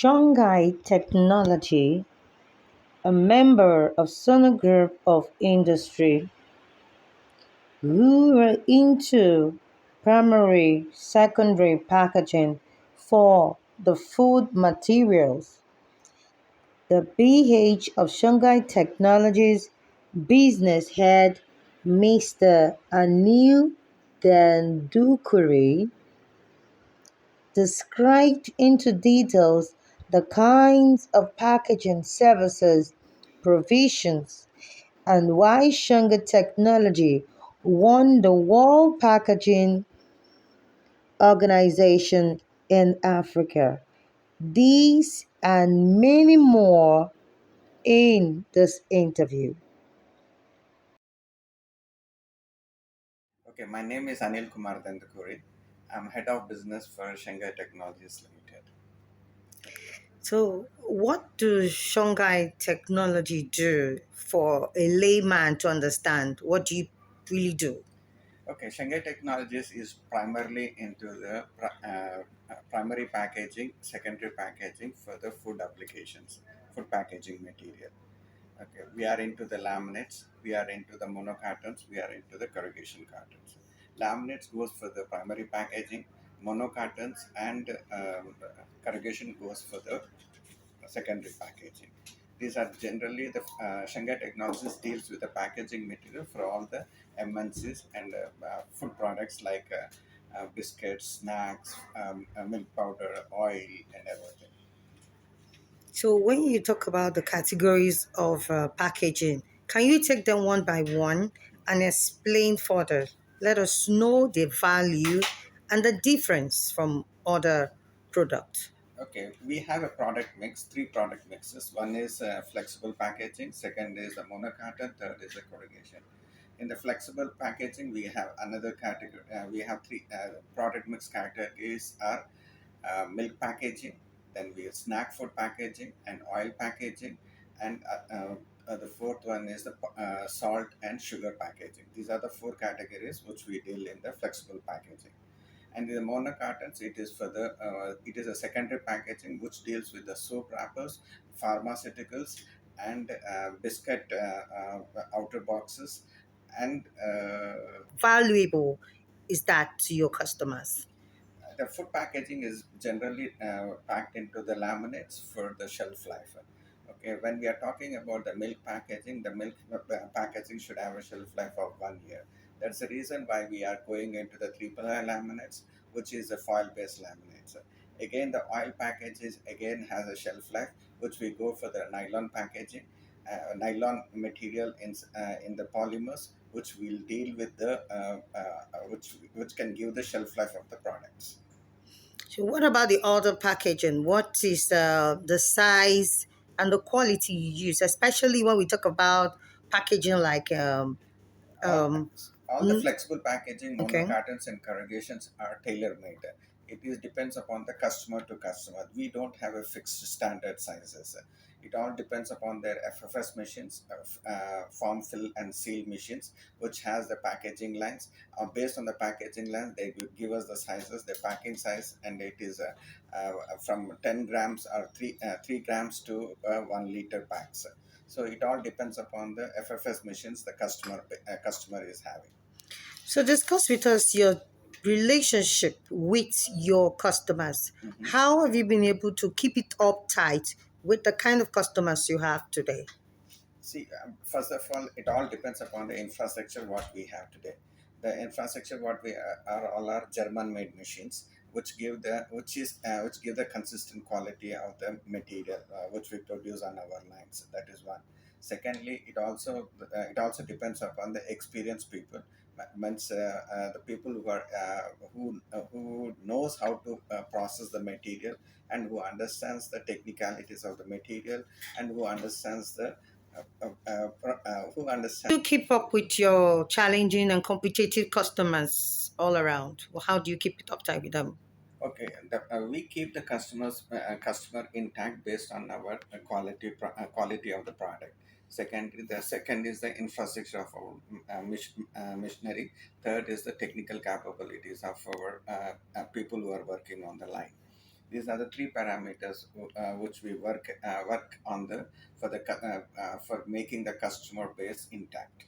Shongai Technology, a member of Sona Group of Industry, who were into primary, secondary packaging for the food materials. The BH of Shongai Technologies business head, Mr. Anil Dandukuri, described into details the kinds of packaging services, provisions, and why Shongai Technology won the World Packaging Organization in Africa. These and many more in this interview. Okay, my name is Anil Kumar Dandakuri. I'm head of business for Shongai Technologies Limited. So, what does Shongai Technology do for a layman to understand? What do you really do? Okay, Shongai Technologies is primarily into the primary packaging, secondary packaging for the food applications, food packaging material. Okay, we are into the laminates, we are into the monocartons, we are into the corrugation cartons. Laminates goes for the primary packaging, monocartons and corrugation goes for the secondary packaging. These are generally the Shongai Technologies deals with the packaging material for all the MNCs and food products like biscuits, snacks, milk powder, oil, and everything. So, when you talk about the categories of packaging, can you take them one by one and explain further? Let us know the value and the difference from other products. Okay, we have a product mix, three product mixes. One is flexible packaging, second is the monocarton, third is the corrugation. In the flexible packaging, we have another category. We have three product mix categories are milk packaging, then we have snack food packaging and oil packaging, and the fourth one is the salt and sugar packaging. These are the four categories which we deal in the flexible packaging. And in the monocartons, it is for the it is a secondary packaging which deals with the soap wrappers, pharmaceuticals, and biscuit outer boxes, and Valuable is that to your customers? the food packaging is generally packed into the laminates for the shelf life. Okay, when we are talking about the milk packaging, the milk packaging should have a shelf life of 1 year. That's the reason why we are going into the triple I laminates, which is a foil-based laminates. Again, the oil packages again has a shelf life, which we go for the nylon packaging, nylon material in the polymers, which will deal with the which can give the shelf life of the products. So, what about the other packaging? What is the size and the quality you use, especially when we talk about packaging like all, um, all the mm, flexible packaging okay. monocartons and corrugations are tailor made. It is depends upon the customer to customer. We don't have a fixed standard sizes. It all depends upon their FFS machines, form fill and seal machines, which has the packaging lines. Based on the packaging lines, they will give us the sizes, the packing size, and it is from 10 grams or 3 grams to 1 liter packs. So it all depends upon the FFS machines the customer is having. So, discuss with us your relationship with your customers. Mhm. How have you been able to keep it uptight with the kind of customers you have today? See, first of all, it all depends upon the infrastructure what we have today. The infrastructure what we are all are German-made machines, which give the consistent quality of the material which we produce on our lines. That is one. Secondly, it also depends upon the experienced people. Means the people who are who knows how to process the material and who understands the technicalities of the material and who understands the who understand. You keep up with your challenging and competitive customers all around? Well, how do you keep it uptight with them? Okay, we keep the customer intact based on our quality of the product. Secondly, the second is the infrastructure of our machinery. Third is the technical capabilities of our people who are working on the line. These are the three parameters which we work on the for making the customer base intact.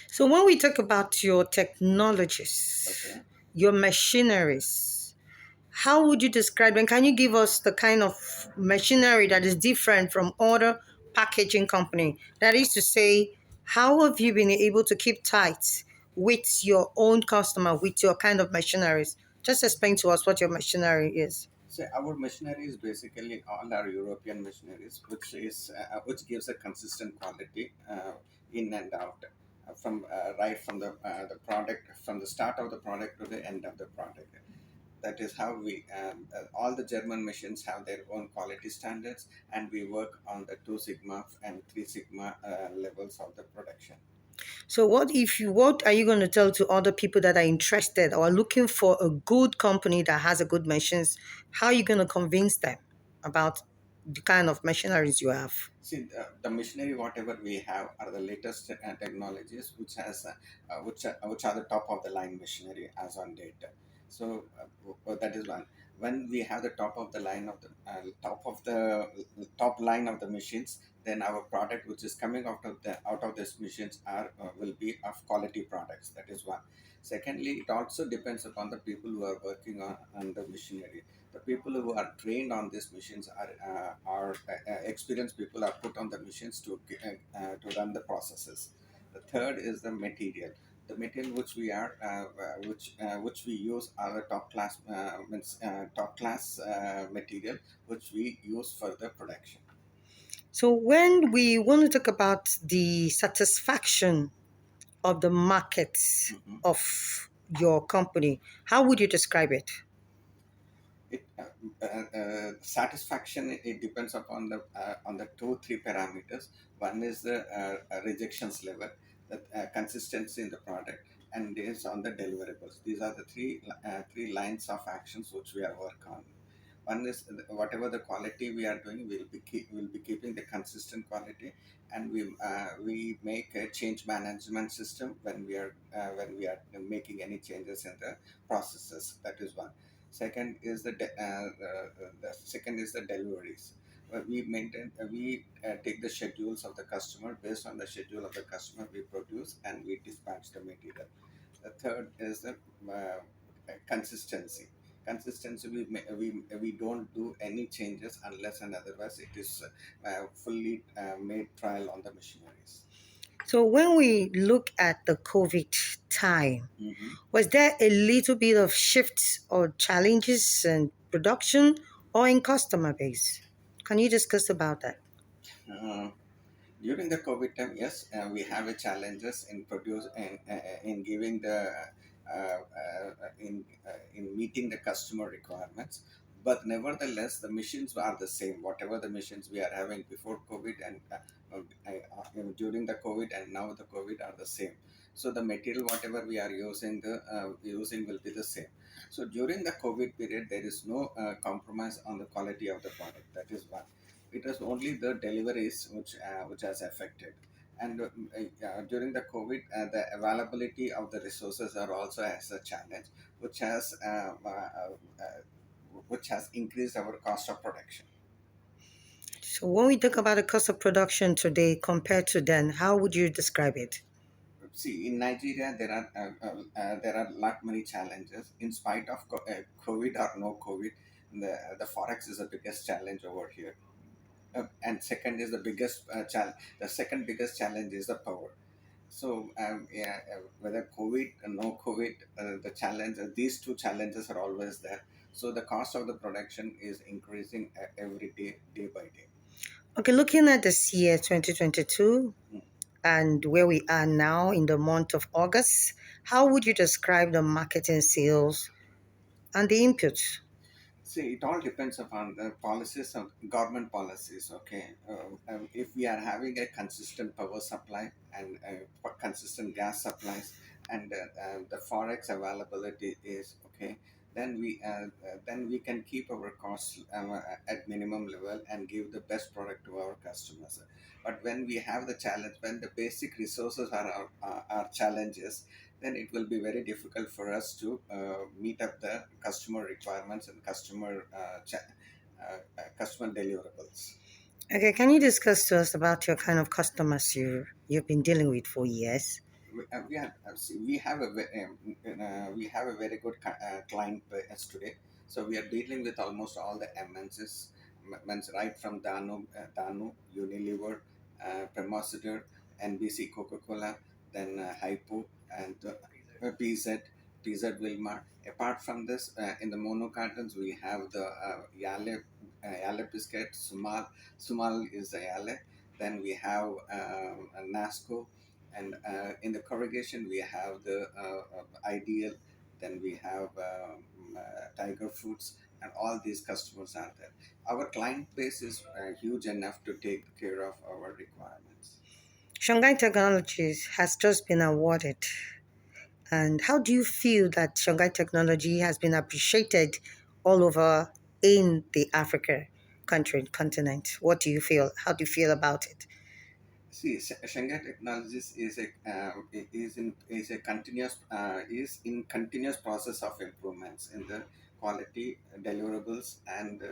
So when we talk about your technologies, Okay. your machineries, how would you describe them? Can you give us the kind of machinery that is different from other packaging company? That is to say, how have you been able to keep tight with your own customer with your kind of machineries? Just explain to us what your machinery is. So our machinery is basically all our European machineries, which gives a consistent quality in and out from right from the product, from the start of the product to the end of the product. That is how we all the German machines have their own quality standards, and we work on the 2 sigma and 3 sigma levels of the production. So what are you going to tell to other people that are interested or are looking for a good company that has a good machines? How are you going to convince them about the kind of machineries you have? See, the machinery whatever we have are the latest technologies, which are the top of the line machinery as on date. So that is one. When we have the top of the top line of the machines, then our product which is coming out of these machines are will be of quality products. That is one. Secondly, it also depends upon the people who are working on the machinery. The people who are trained on these machines are experienced people are put on the machines to run the processes. The third is the material. The material which we use are the top class material which we use for the production. So when we want to talk about the satisfaction of the market Mhm. of your company, how would you describe it? Satisfaction, it depends upon the on the two three parameters. One is the rejections level, the consistency in the product, and is on the deliverables. These are the three lines of actions which we are work on. One is whatever the quality we are doing, we'll be keeping the consistent quality, and we make a change management system when we are making any changes in the processes. That is one. The second is the deliveries. We take the schedules of the customer. Based on the schedule of the customer, we produce and we dispatch the material. The third is the consistency. Consistency, we don't do any changes unless and otherwise it is fully made trial on the machineries. So when we look at the COVID time, Hmm. was there a little bit of shifts or challenges in production or in customer base? Can you discuss about that? Uh, During the COVID time, yes, we have a challenges in giving the in meeting the customer requirements. But nevertheless, the machines are the same. Whatever the machines we are having before COVID and during the COVID and now the COVID are the same. So the material whatever we are using will be the same. So during the COVID period, there is no compromise on the quality of the product. That is one. It was only the deliveries which has affected. And during the COVID, the availability of the resources are also as a challenge, which has uh, uh, uh, which has increased our cost of production. So when we talk about the cost of production today compared to then, how would you describe it? See, in Nigeria, there are lot many challenges. In spite of COVID or no COVID, the forex is the biggest challenge over here. And second is the biggest challenge. The second biggest challenge is the power. So yeah, whether COVID or no COVID, the challenge, these two challenges are always there. So the cost of the production is increasing every day, day by day. Okay, looking at this year 2022 Mm. and where we are now in the month of August, how would you describe the marketing sales and the inputs? See, it all depends upon the policies of government policies. Okay, if we are having a consistent power supply and consistent gas supplies, and the forex availability is okay, then we can keep our costs at minimum level and give the best product to our customers. But when we have the challenge, when the basic resources are our challenges, then it will be very difficult for us to meet up the customer requirements and customer deliverables. Okay, can you discuss to us about your kind of customers you've been dealing with for years? We have we have a very good client base today. So we are dealing with almost all the MNCs, means right from Danu, Unilever, Premositer, NBC, Coca-Cola, then Hypo, and PZ, PZ Wilmar. Apart from this, in the mono cartons, we have the Yale biscuit, Sumal is the Yale. Then we have Nasco, and in the corrugation we have the Ideal, then we have Tiger Foods, and all these customers are there. Our client base is huge enough to take care of our requirements. Shongai Technologies has just been awarded. And how do you feel that Shongai technology has been appreciated all over in the Africa continent? What do you feel? How do you feel about it? See, Shongai Technologies is a continuous is in continuous process of improvements in the quality deliverables and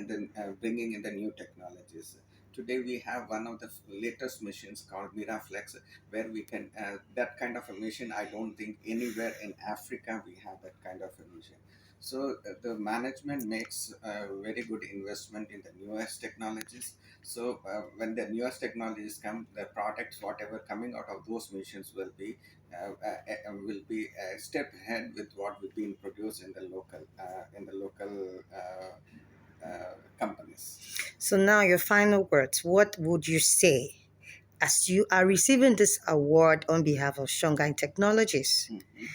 then bringing in the new technologies. Today we have one of the latest machines called Miraflex, where we can that kind of a machine. I don't think anywhere in Africa we have that kind of a machine. So the management makes a very good investment in the newest technologies. So when the newest technologies come, the products, whatever coming out of those machines, will be a step ahead with what will be produced in the local companies. So now your final words. What would you say as you are receiving this award on behalf of Shongai Technologies? Mhm.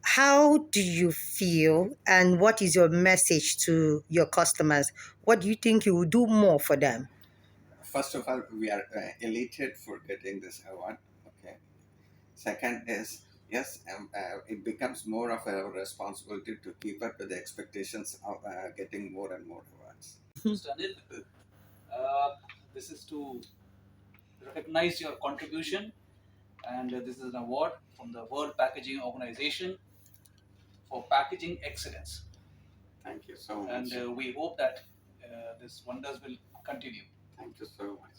How do you feel and what is your message to your customers? What do you think you will do more for them? First of all, we are elated for getting this award. Okay. Second is, yes, it becomes more of a responsibility to keep up with the expectations of getting more and more awards. Anil, uh, this is to recognize your contribution, and this is an award from the World Packaging Organization for packaging excellence. Thank you so And much. we hope that this wonders will continue. Thank you so much.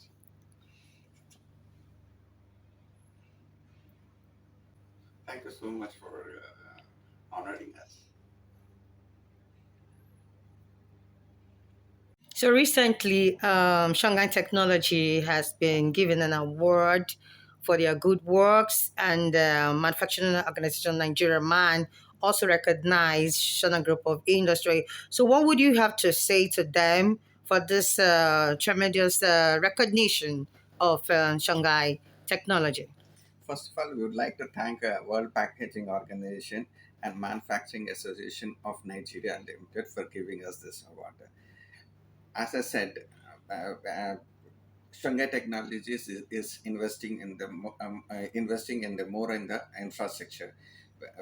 Thank you so much for honoring us. So recently, Shanghai Technology has been given an award for their good works, and Manufacturing Organization Nigeria Man also recognized Shanghai Group of Industry. So, what would you have to say to them for this tremendous recognition of Shanghai Technology? First of all, we would like to thank World Packaging Organization and Manufacturing Association of Nigeria Limited for giving us this award. As I said, Shongai Technologies is investing in the investing in the more in the infrastructure.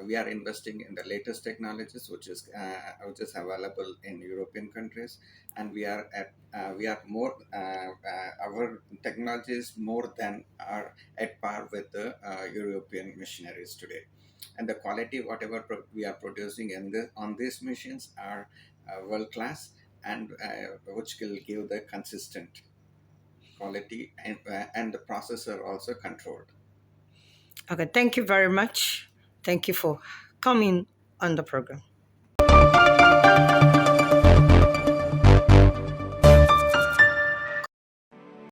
We are investing in the latest technologies, which is available in European countries, and we are more our technologies more than are at par with the European machineries today, and the quality whatever we are producing in the on these machines are world class, and which will give the consistent quality, and the processor also controlled. Okay, thank you very much. Thank you for coming on the program.